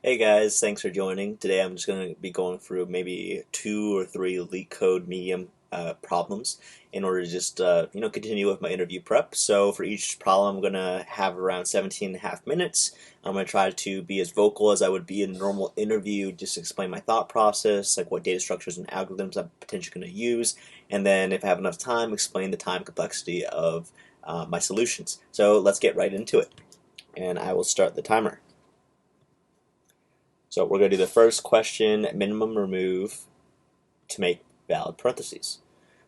Hey guys, thanks for joining. Today I'm just going to be going through maybe 2 or 3 LeetCode Medium problems in order to just continue with my interview prep. So for each problem I'm going to have around 17 and a half minutes. I'm going to try to be as vocal as I would be in a normal interview, just explain my thought process, like what data structures and algorithms I'm potentially going to use, and then if I have enough time, explain the time complexity of my solutions. So let's get right into it, and I will start the timer. So we're going to do the first question, minimum remove to make valid parentheses.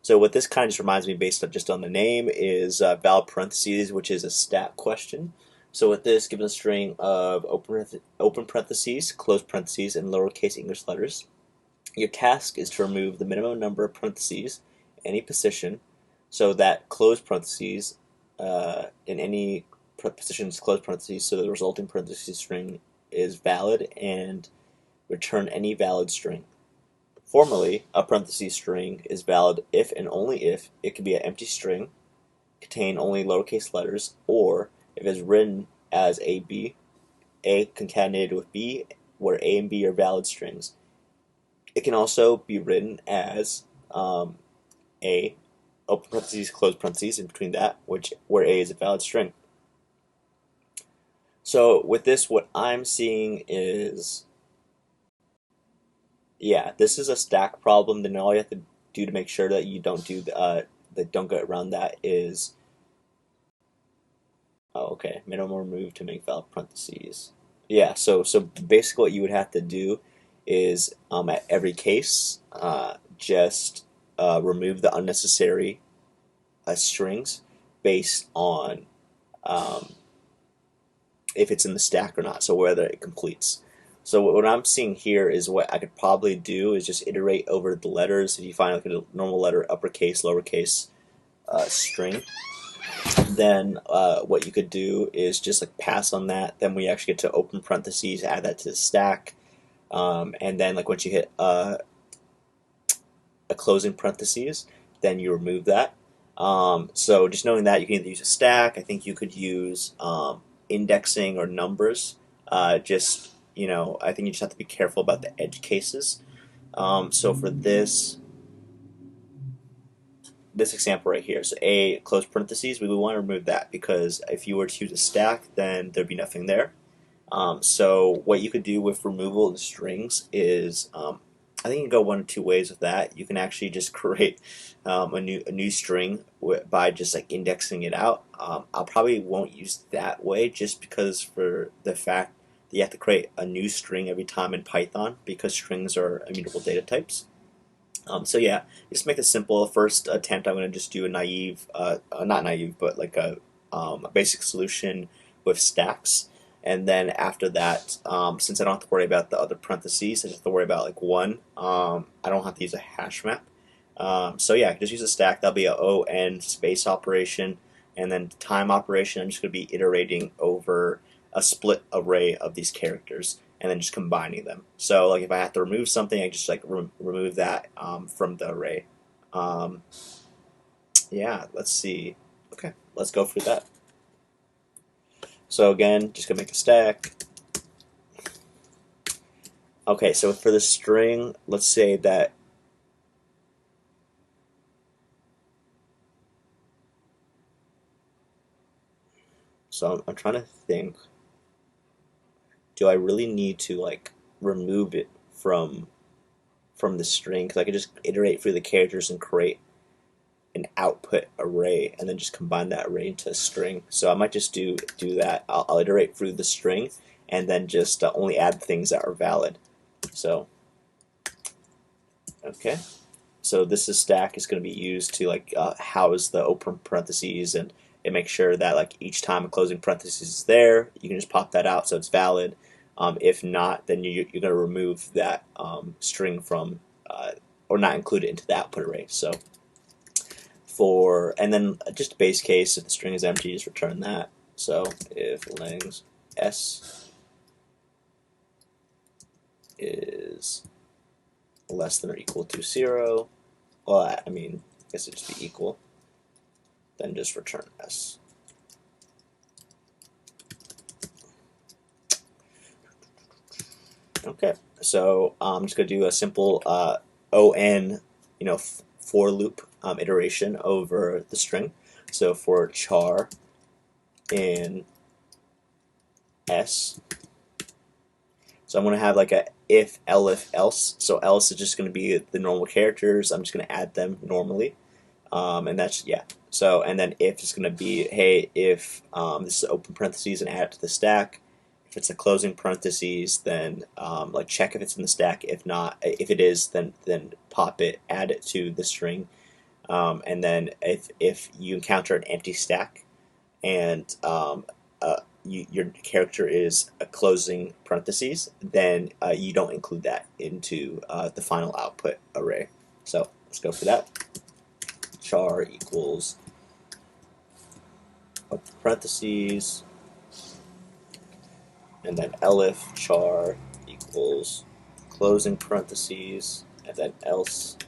So what this kind of just reminds me, based on just on the name, is valid parentheses, which is a stat question. So with this, given a string of open parentheses, close parentheses, and lowercase English letters, your task is to remove the minimum number of parentheses, any position, so that close parentheses in any positions close parentheses, so the resulting parentheses string is valid, and return any valid string. Formally, a parentheses string is valid if and only if it can be an empty string, contain only lowercase letters, or if it's written as A concatenated with B, where A and B are valid strings. It can also be written as A, open parentheses, close parentheses, in between that, where A is a valid string. So with this, what I'm seeing is, yeah, this is a stack problem. Then all you have to do to make sure that you don't get around that is, oh, okay, minimum remove to make valid parentheses. Yeah, so basically what you would have to do is at every case just remove the unnecessary strings based on um, if it's in the stack or not, so whether it completes. So what I'm seeing here is what I could probably do is just iterate over the letters. If you find like a normal letter, uppercase, lowercase string, then what you could do is just like pass on that. Then we actually get to open parentheses, add that to the stack, and then like once you hit a closing parentheses, then you remove that. So just knowing that, you can either use a stack. I think you could use indexing or numbers. I think you just have to be careful about the edge cases. So for this example right here, so a close parentheses, we would want to remove that because if you were to use a stack, then there'd be nothing there. So what you could do with removal of strings is, I think you can go one or two ways with that. You can actually just create a new string by just like indexing it out. I probably won't use that way just because for the fact that you have to create a new string every time in Python because strings are immutable data types. So yeah, just make it simple. First attempt, I'm going to just do a naive, not naive, but like a basic solution with stacks. And then after that, since I don't have to worry about the other parentheses, I just have to worry about like one. I don't have to use a hash map. So yeah, I can just use a stack. That'll be a O N space operation, and then time operation. I'm just going to be iterating over a split array of these characters and then just combining them. So like if I have to remove something, I just like remove that from the array. Um, yeah, let's see. Okay, let's go through that. So again, just gonna make a stack. Okay, so for the string, let's say that. So I'm trying to think. Do I really need to like remove it from the string? Because I could just iterate through the characters and create an output array and then just combine that array into a string. So I might just do that. I'll iterate through the string and then just only add things that are valid. So okay, so this is stack is going to be used to like house the open parentheses and make sure that like each time a closing parenthesis is there, you can just pop that out so it's valid. If not, then you're going to remove that string from or not include it into the output array. So and then just a base case, if the string is empty, just return that. So if length s is less than or equal to 0, well, I mean, I guess it'd just be equal, then just return s. Okay, so I'm just going to do a simple on, for loop iteration over the string. So for char in s, so I'm going to have like a if, elif, else. So else is just going to be the normal characters. I'm just going to add them normally, and that's yeah. So and then if is going to be hey if this is open parentheses and add it to the stack. If it's a closing parentheses, then like check if it's in the stack. If not, if it is, then pop it, add it to the string, and then if you encounter an empty stack and your character is a closing parentheses, then you don't include that into the final output array. So let's go for that. Char equals parentheses, and then elif char equals closing parentheses, and then else.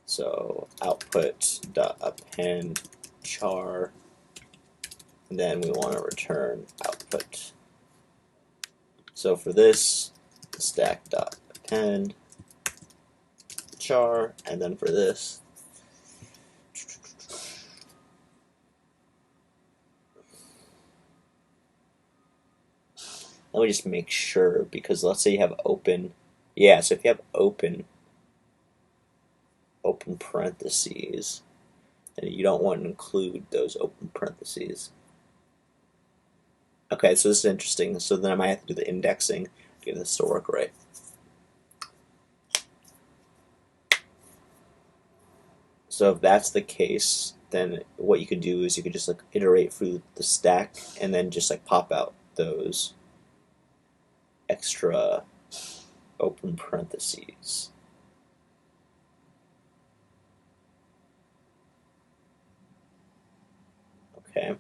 So output dot append char, and then we want to return output. So for this, stack dot append char, and then for this, let me just make sure, because let's say you have open, yeah, so if you have open parentheses, then you don't want to include those open parentheses. Okay, so this is interesting. So then I might have to do the indexing to get this to work right. So if that's the case, then what you could do is you could just like iterate through the stack and then just like pop out those extra open parentheses. Okay.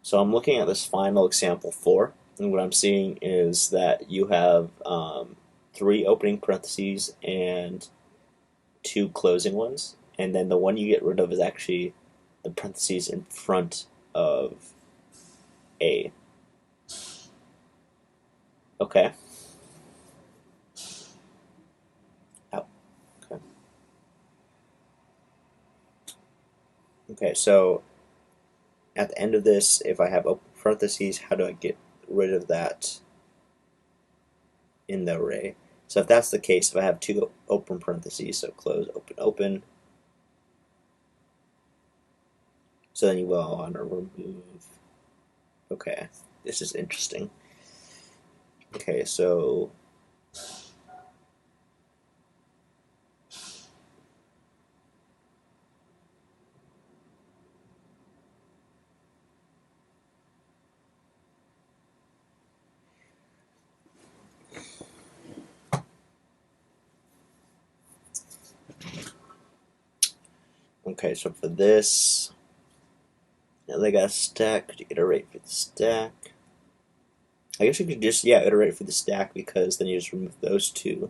So I'm looking at this final example 4, and what I'm seeing is that you have 3 opening parentheses and 2 closing ones, and then the one you get rid of is actually the parentheses in front of A. Okay. Out. Okay. Okay, so at the end of this, if I have open parentheses, how do I get rid of that in the array? So if that's the case, if I have 2 open parentheses, so close, open, open, so then you will want to remove. Okay, this is interesting. Okay, so okay, so for this, now they got a stack. Could you iterate for the stack? I guess you could just iterate for the stack, because then you just remove those 2.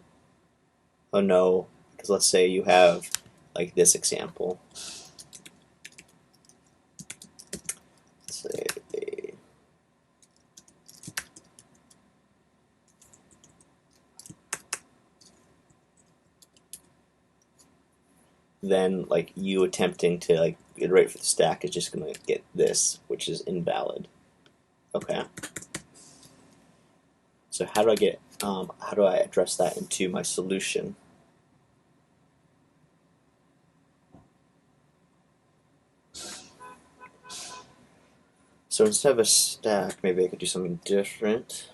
Oh no, because let's say you have like this example. Let's say then like you attempting to like iterate for the stack is just going to get this, which is invalid. Okay. So how do I address that into my solution? So instead of a stack, maybe I could do something different.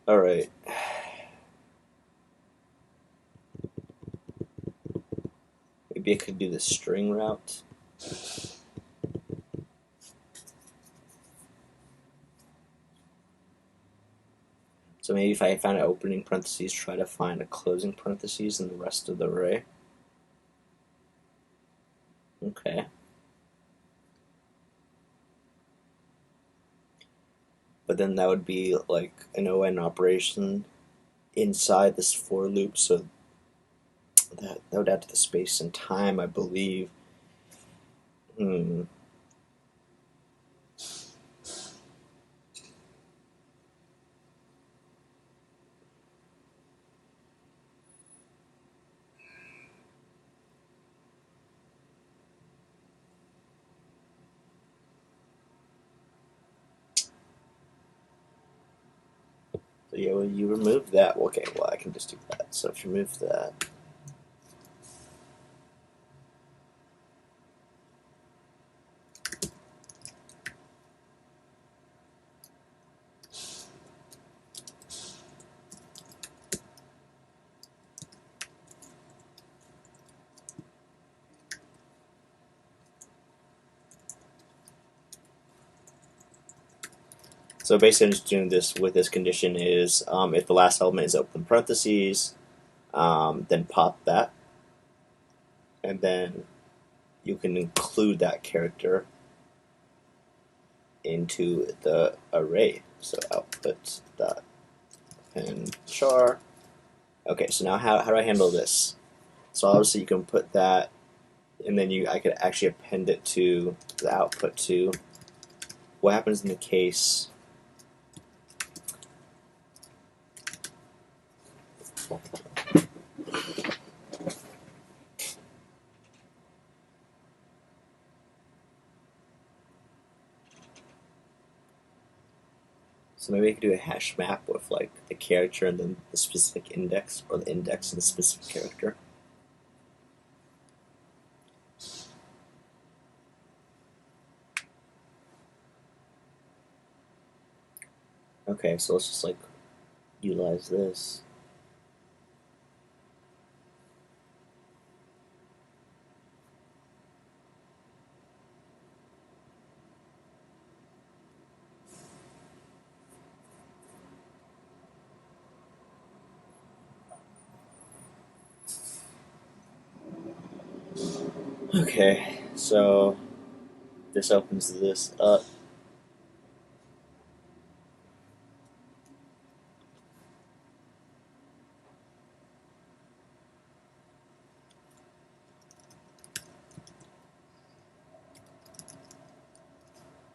All right. Maybe I could do the string route. So maybe if I found an opening parentheses, try to find a closing parentheses in the rest of the array. Okay. but then that would be like an ON operation inside this for loop, so that would add to the space and time, I believe. Hmm. So yeah, well, you remove that. Okay, well, I can just do that. So if you remove that, so basically, I'm just doing this with this condition is if the last element is open parentheses, then pop that, and then you can include that character into the array. So output dot append char. Okay, so now how do I handle this? So obviously you can put that, and then I could actually append it to the output to. What happens in the case? So maybe I could do a hash map with like the character and then the specific index, or the index and the specific character. Okay, so let's just like utilize this. Okay, so this opens this up.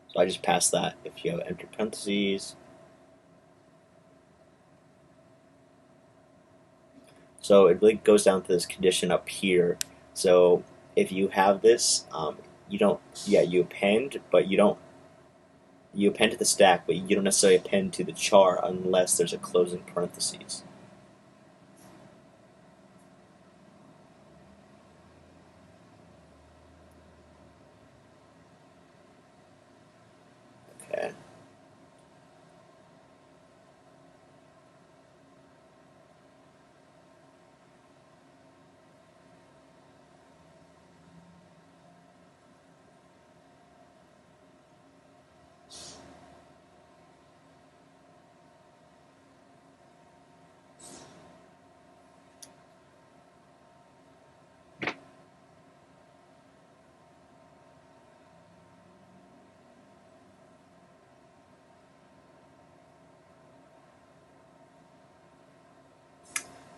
So I just pass that if you have enter parentheses. So it really goes down to this condition up here. So if you have this, you don't, yeah, you append, but you append to the stack, but you don't necessarily append to the char unless there's a closing parentheses. Okay.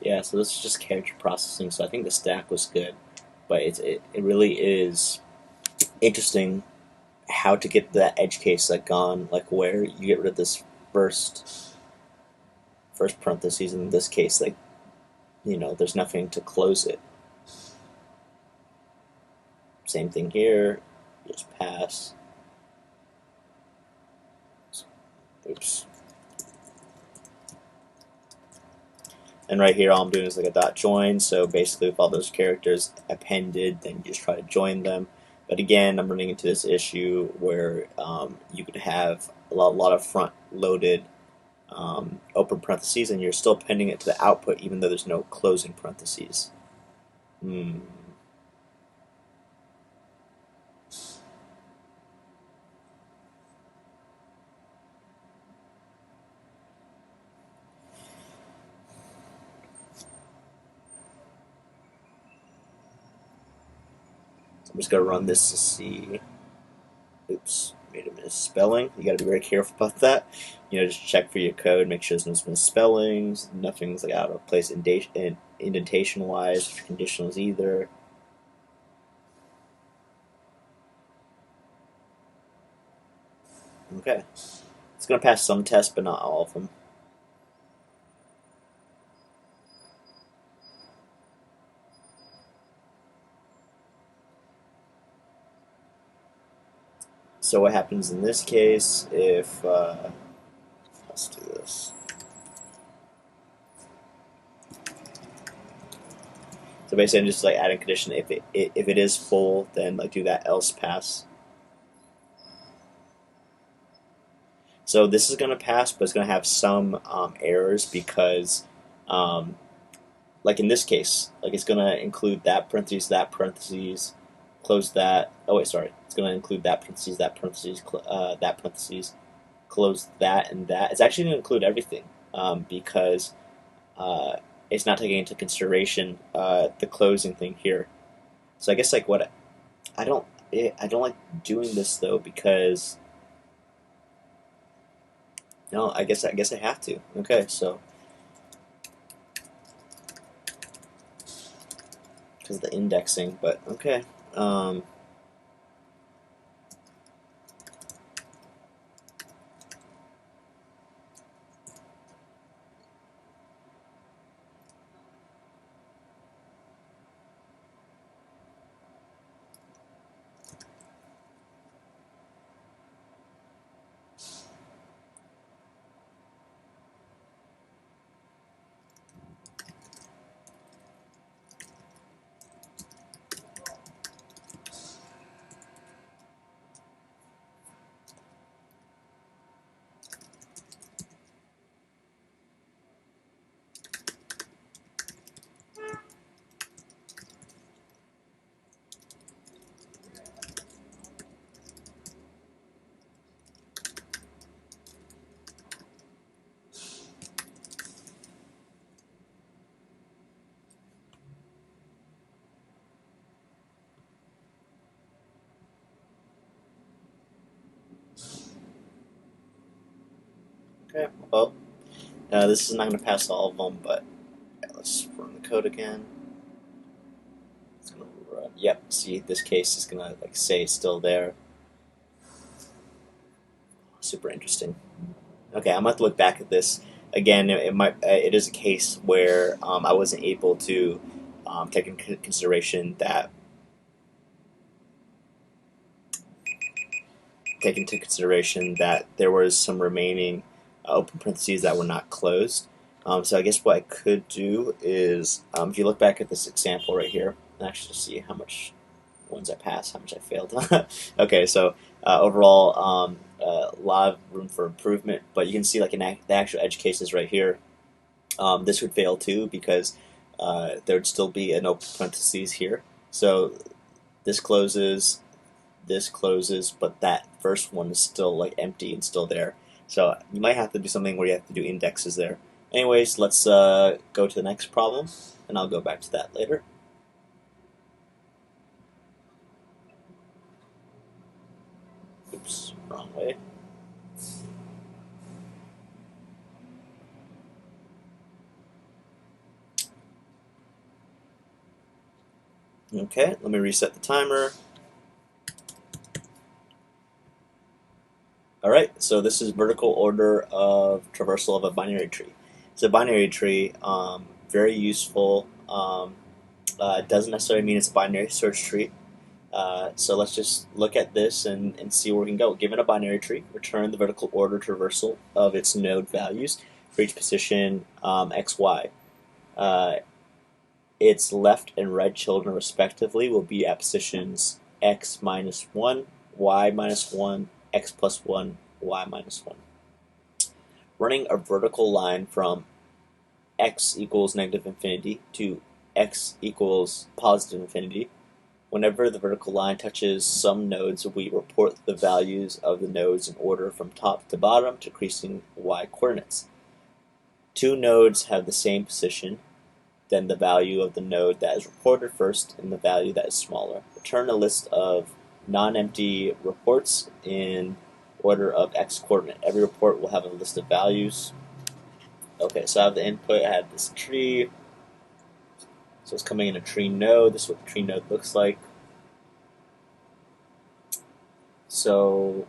Yeah, so this is just character processing. So I think the stack was good, but it really is interesting how to get that edge case like gone, like where you get rid of this first parentheses. In this case, like there's nothing to close it. Same thing here. Just pass. Oops. And right here, all I'm doing is like a dot join. So basically, with all those characters appended, then you just try to join them. But again, I'm running into this issue where you could have a lot of front loaded open parentheses, and you're still appending it to the output, even though there's no closing parentheses. Hmm. So I'm just gonna run this to see. Oops, made a misspelling. You got to be very careful about that. Just check for your code, make sure there's no misspellings, nothing's like out of place indentation wise, conditionals either. Okay, it's gonna pass some tests, but not all of them. So what happens in this case if, let's do this. So basically I'm just like adding condition, if it is full, then like do that else pass. So this is going to pass, but it's going to have some errors because, like in this case, like it's going to include that parentheses, close that. Oh wait, sorry. It's going to include that parentheses, that parentheses, close that and that. It's actually going to include everything because it's not taking into consideration the closing thing here. So I guess like what I don't like doing this though because no, I guess I have to. Okay, so because of the indexing, but okay. Okay, well, this is not going to pass all of them, but let's run the code again. It's going to run. Yep. See, this case is going to like say it's still there. Super interesting. Okay, I'm gonna have to look back at this again. It is a case where I wasn't able to take into consideration that there was some remaining open parentheses that were not closed. So I guess what I could do is, if you look back at this example right here, and actually see how much ones I passed, how much I failed. Okay, so overall, a lot of room for improvement, but you can see like in the actual edge cases right here, this would fail too because there would still be an open parentheses here. So this closes, but that first one is still like empty and still there. So you might have to do something where you have to do indexes there. Anyways, let's go to the next problem, and I'll go back to that later. Oops, wrong way. Okay, let me reset the timer. Alright, so this is vertical order of traversal of a binary tree. It's a binary tree, very useful. Doesn't necessarily mean it's a binary search tree. So let's just look at this and see where we can go. Given a binary tree, return the vertical order traversal of its node values for each position x, y. Its left and right children, respectively, will be at positions x minus 1, y minus 1, x plus 1, y minus 1. Running a vertical line from x equals negative infinity to x equals positive infinity. Whenever the vertical line touches some nodes, we report the values of the nodes in order from top to bottom, decreasing y coordinates. Two nodes have the same position, then the value of the node that is reported first and the value that is smaller. Return a list of non-empty reports in order of X coordinate. Every report will have a list of values. Okay, so I have the input, I have this tree. So it's coming in a tree node. This is what the tree node looks like. So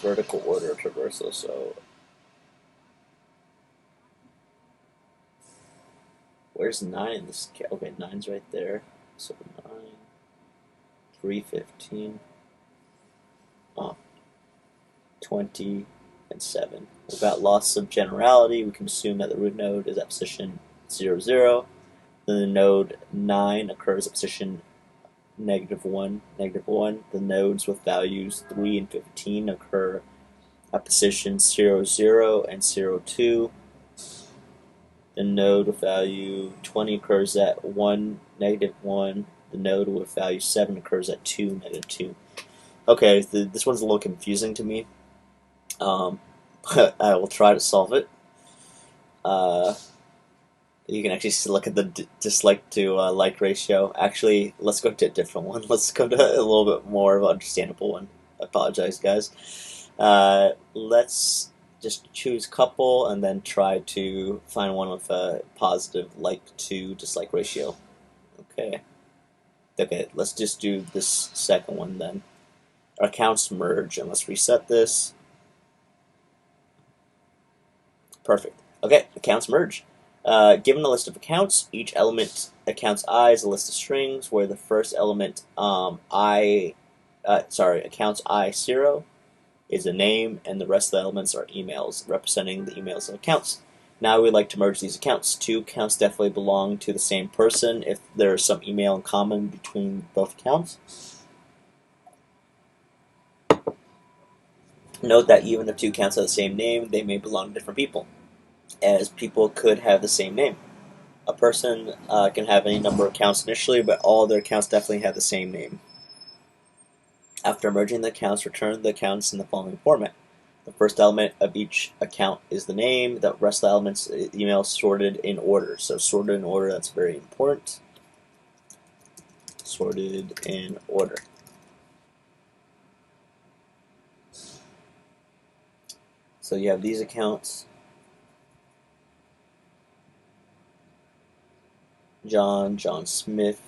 vertical order traversal. So where's 9 in this? Okay, 9's right there. So 9, 3, 15, 20, and 7. Without loss of generality, we can assume that the root node is at position 0, 0. Then the node 9 occurs at position -1, -1. The nodes with values 3 and 15 occur at position 0, 0 and 0, 2. The node with value 20 occurs at 1, -1. The node with value 7 occurs at 2, -2. Okay, this one's a little confusing to me, but I will try to solve it. You can actually look at the dislike to like ratio. Actually, let's go to a different one. Let's go to a little bit more of an understandable one. I apologize, guys. Let's just choose couple and then try to find one with a positive like to dislike ratio. Okay. Okay, let's just do this second one then. Our accounts merge, and let's reset this. Perfect. Okay, accounts merge. Given a list of accounts, each element accounts I is a list of strings, where the first element accounts I 0 is a name, and the rest of the elements are emails, representing the emails of accounts. Now we'd like to merge these accounts. Two accounts definitely belong to the same person if there is some email in common between both accounts. Note that even if two accounts have the same name, they may belong to different people, as people could have the same name. A person can have any number of accounts initially, but all their accounts definitely have the same name. After merging the accounts, return the accounts in the following format. The first element of each account is the name. The rest of the elements email sorted in order. So sorted in order, that's very important. Sorted in order. So you have these accounts. John Smith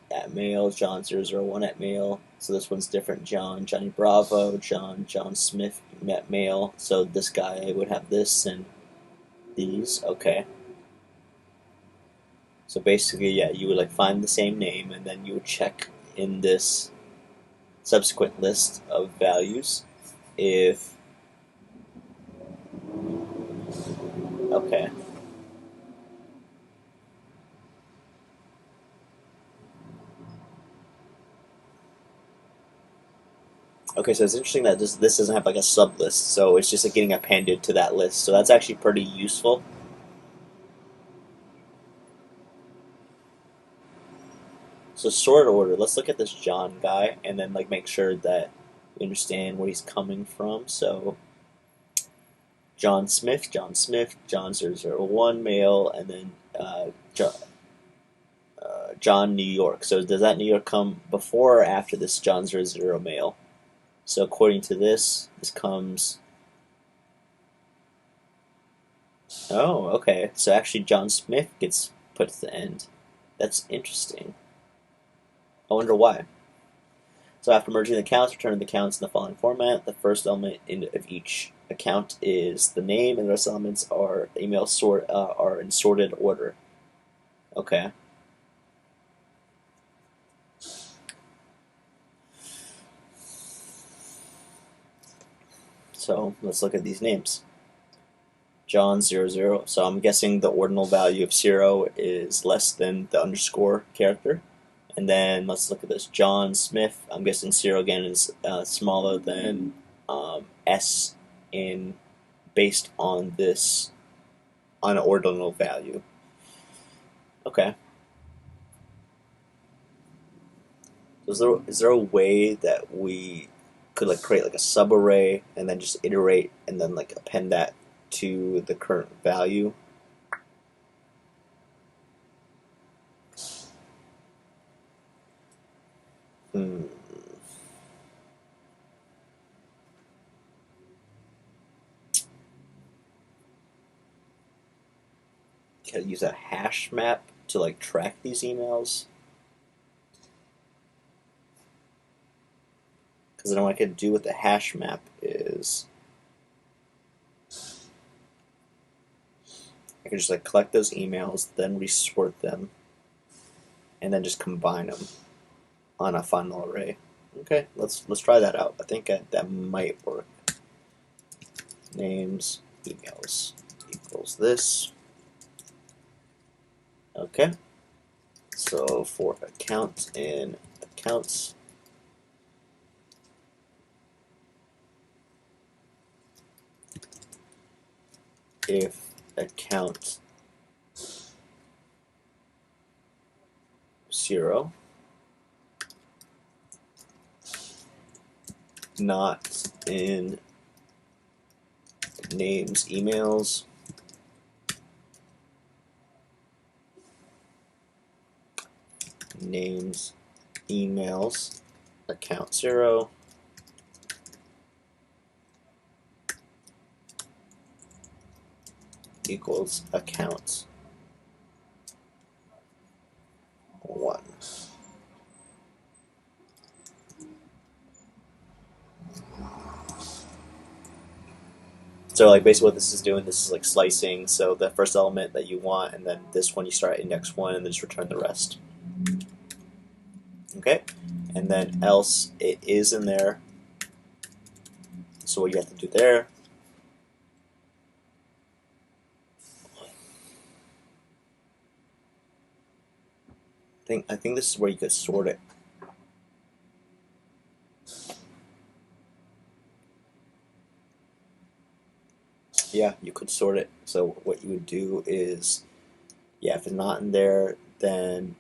at mail, John001 at mail. So this one's different. Johnny Bravo, John Smith at mail. So this guy would have this and these. Okay. So basically, yeah, you would like find the same name, and then you would check in this subsequent list of values if okay. Okay, so it's interesting that this doesn't have like a sub list, so it's just like getting appended to that list. So that's actually pretty useful. So sort order. Let's look at this John guy and then like make sure that we understand where he's coming from. So John Smith, John001 male, and then John New York. So does that New York come before or after this John00 male? So according to this comes. Oh, okay. So actually, John Smith gets put to the end. That's interesting. I wonder why. So after merging the accounts, return the accounts in the following format. The first element of each account is the name, and the rest of the elements are are in sorted order. Okay. So let's look at these names. John00. So I'm guessing the ordinal value of 0 is less than the underscore character. And then let's look at this. John Smith. I'm guessing 0 again is smaller than S in based on this unordinal value. Okay. Is there a way that we could like create like a subarray and then just iterate and then like append that to the current value? Hmm. can use a hash map to like track these emails. Because then what I could do with the hash map is I could just like collect those emails, then resort them, and then just combine them on a final array. Okay, let's try that out. I think that might work. Names emails equals this. Okay, so for account in accounts, if account 0 not in names emails names emails account 0 equals account 1. So like basically what this is doing, this is like slicing, so the first element that you want, and then this one you start at index 1 and then just return the rest. Okay, and then else it is in there, so what you have to do there, I think this is where you could sort it. Yeah, you could sort it. So what you would do is, yeah, if it's not in there, then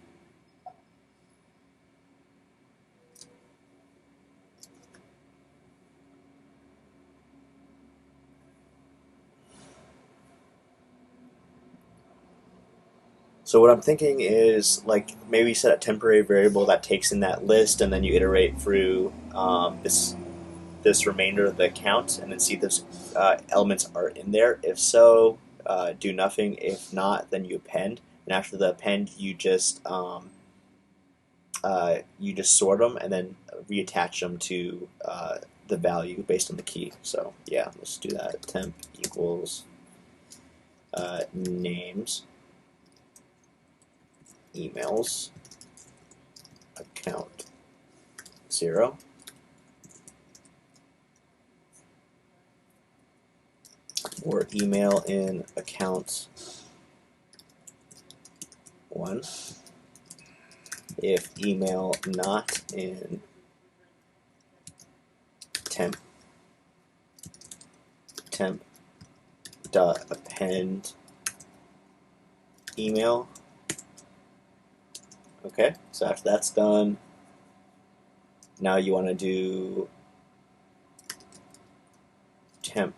so what I'm thinking is like maybe set a temporary variable that takes in that list, and then you iterate through this remainder of the count, and then see if those elements are in there. If so, do nothing. If not, then you append. And after the append, you just sort them and then reattach them to the value based on the key. So yeah, let's do that. Temp equals names emails account 0 or email in account 1 if email not in temp dot append email. Okay, so after that's done, now you want to do temp,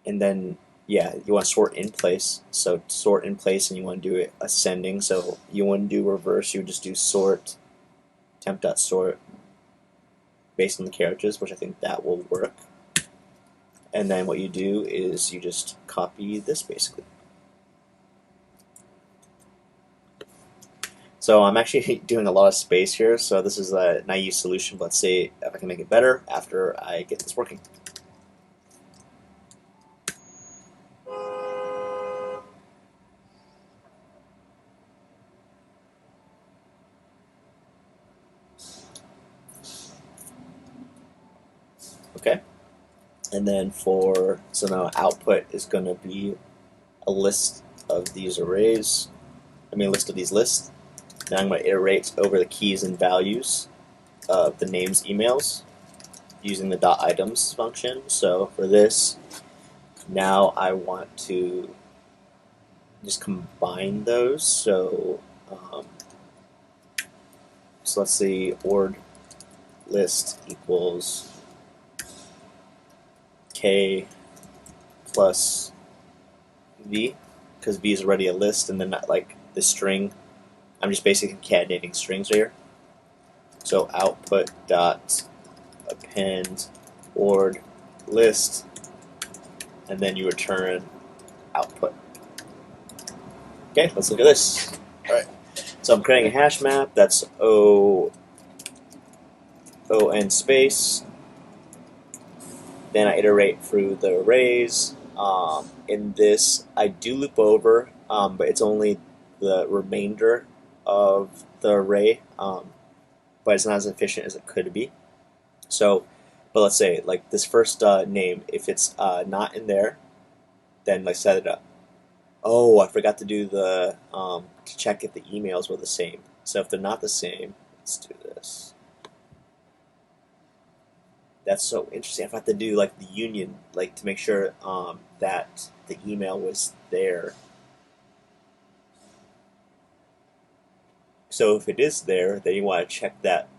and then yeah, you want to sort in place. So sort in place, and you want to do it ascending. So you wouldn't do reverse. You would just do sort temp.sort based on the characters, which I think that will work. And then what you do is you just copy this basically. So I'm actually doing a lot of space here, so this is a naive solution, but let's see if I can make it better after I get this working. Okay, and then so now output is going to be a list of these arrays, list of these lists. Now I'm going to iterate over the keys and values of the names emails using the .items function. So for this, now I want to just combine those. So let's see, ord list equals k plus v, because v is already a list, and then not like the string. I'm just basically concatenating strings here. So output dot append ord list, and then you return output. Okay, let's look at this. All right. So I'm creating a hash map. That's O space. Then I iterate through the arrays. In this, I do loop over, but it's only the remainder of the array, but it's not as efficient as it could be. So, but let's say like this first name, if it's not in there, then like set it up. Oh, I forgot to do the to check if the emails were the same. So if they're not the same, let's do this. That's so interesting. I have to do like the union, like to make sure that the email was there. So if it is there, then you want to check that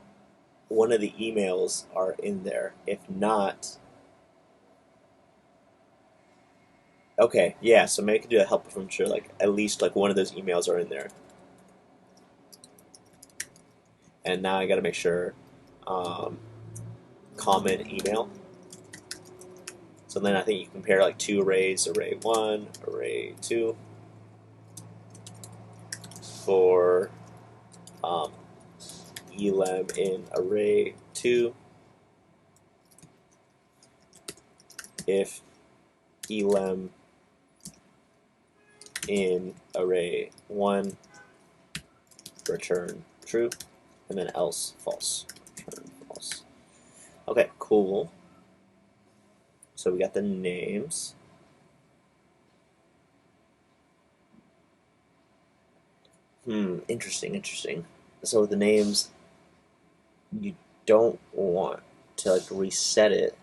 one of the emails are in there. If not, okay, yeah. So maybe I can do a helper from sure, like at least like one of those emails are in there. And now I got to make sure um, common email. So then I think you compare like two arrays, array 1, array 2, for um, elem in array 2, if elem in array 1, return true, and then else false, return false. Okay, cool. So we got the names. Interesting, interesting. So with the names, you don't want to like reset it.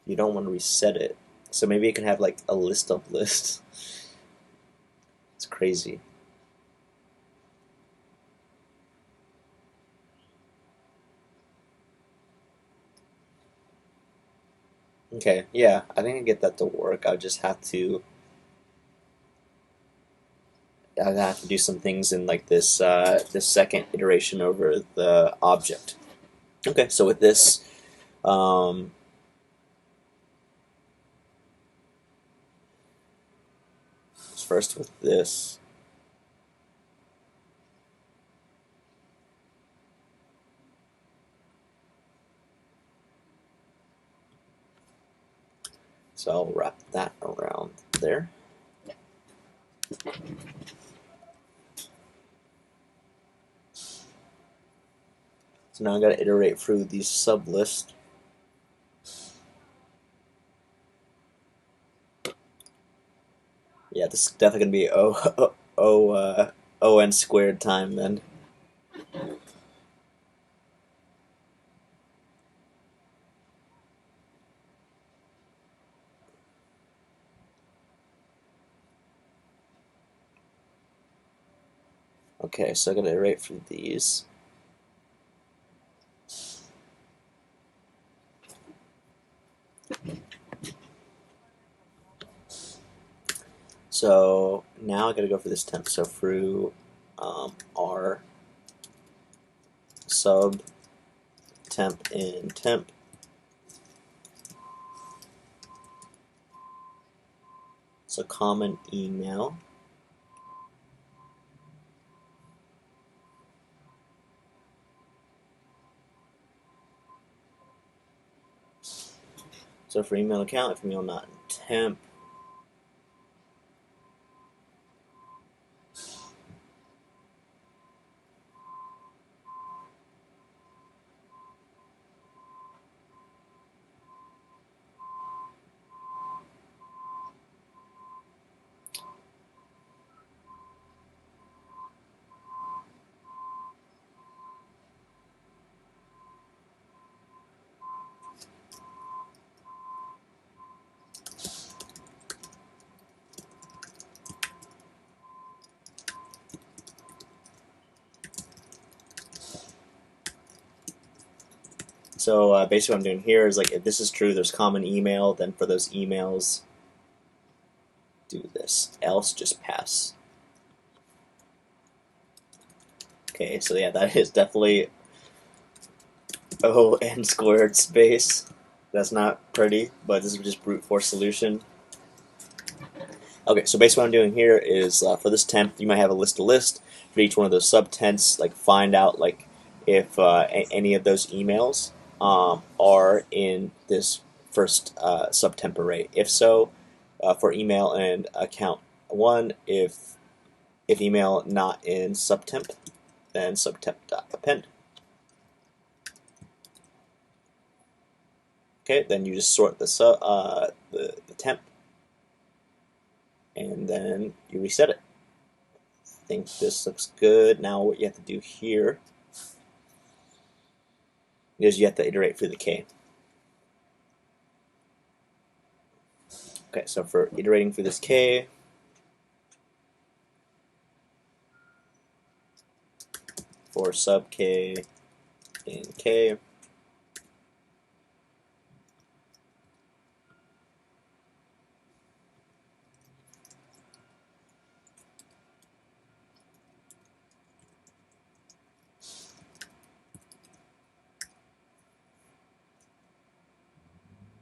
You don't want to reset it. So maybe it can have like a list of lists. It's crazy. Okay, yeah, I think I get that to work. I'd have to do some things in like this second iteration over the object. Okay, so with this, um, first with this, so I'll wrap that around there. So now I got to iterate through these sublists. Yeah, this is definitely gonna be O n squared time then. Okay, so I gotta iterate through these. So now I gotta go for this temp. So through R sub temp in temp. So common email. So for email account, if email not in temp, so basically what I'm doing here is like if this is true, there's common email, then for those emails, do this. Else just pass. Okay, so yeah, that is definitely O n squared space. That's not pretty, but this is just brute force solution. Okay, so basically what I'm doing here is for this temp, you might have a list for each one of those subtents. Like find out like if any of those emails are in this first subtemp array. If so, for email and account one, if email not in subtemp, then subtemp.append. Okay, then you just sort the temp, and then you reset it. I think this looks good. Now what you have to do here is you have to iterate through the K. Okay, so for iterating through this K, for sub K in K,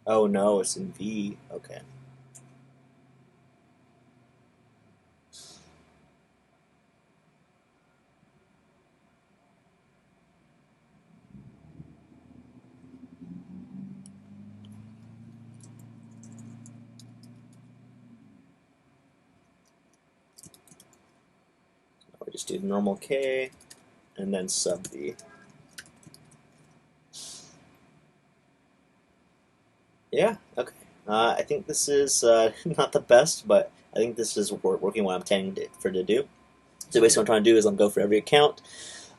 oh no, it's in V. Okay. We just do normal K and then sub V. Yeah, okay. I think this is not the best, but I think this is working what I'm intending for to do. So basically what I'm trying to do is I'm go for every account.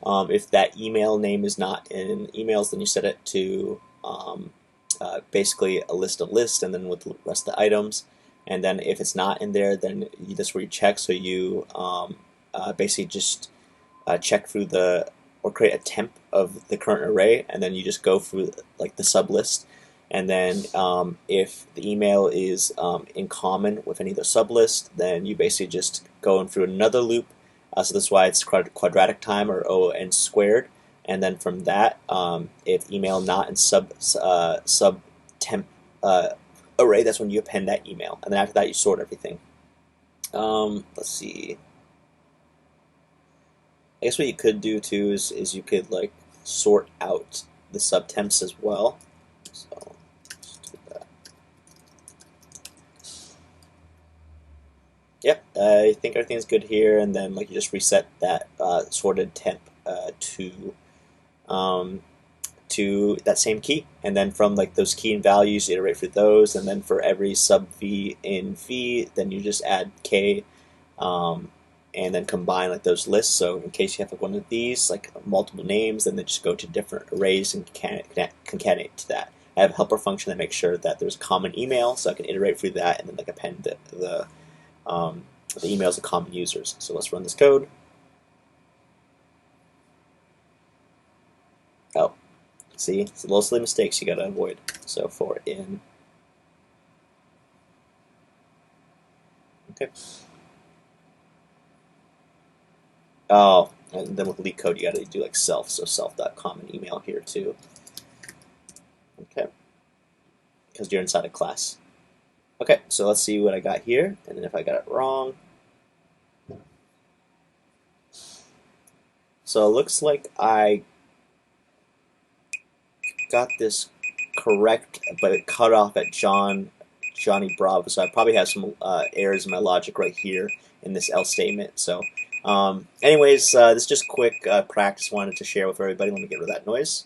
If that email name is not in emails, then you set it to basically a list of lists, and then with the rest of the items. And then if it's not in there, then that's where you check. So you basically just check through or create a temp of the current array, and then you just go through like the sub list. And then if the email is in common with any of the sub lists, then you basically just go through another loop. So that's why it's quadratic time, or O(n) squared. And then from that, if email not in sub temp array, that's when you append that email. And then after that, you sort everything. Let's see. I guess what you could do too is you could like sort out the subtemps as well. So let's do that. Yep, I think everything's good here, and then like you just reset that sorted temp um, to that same key, and then from like those key and values, you iterate for those, and then for every sub v in v, then you just add k, and then combine like those lists. So in case you have like one of these, like multiple names, then they just go to different arrays and concatenate to that. I have a helper function that makes sure that there's a common email, so I can iterate through that and then like append the emails of common users. So let's run this code. Oh, see, it's the little silly mistakes you gotta avoid. So for in, okay. Oh, and then with LeetCode, you gotta do like self, so self.common email here too. Okay, because you're inside a class. Okay, so let's see what I got here, and then if I got it wrong. So it looks like I got this correct, but it cut off at Johnny Bravo. So I probably have some errors in my logic right here in this else statement. So anyways, this is just quick practice wanted to share with everybody. Let me get rid of that noise.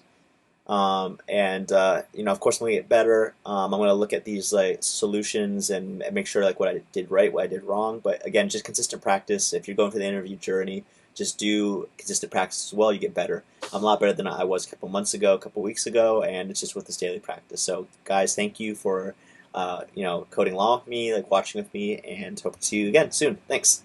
Of course, when we get better, I'm going to look at these like solutions and make sure like what I did right, what I did wrong. But again, just consistent practice. If you're going through the interview journey, just do consistent practice as well. You get better. I'm a lot better than I was a couple months ago, a couple weeks ago, and it's just with this daily practice. So, guys, thank you for coding along with me, like watching with me, and hope to see you again soon. Thanks.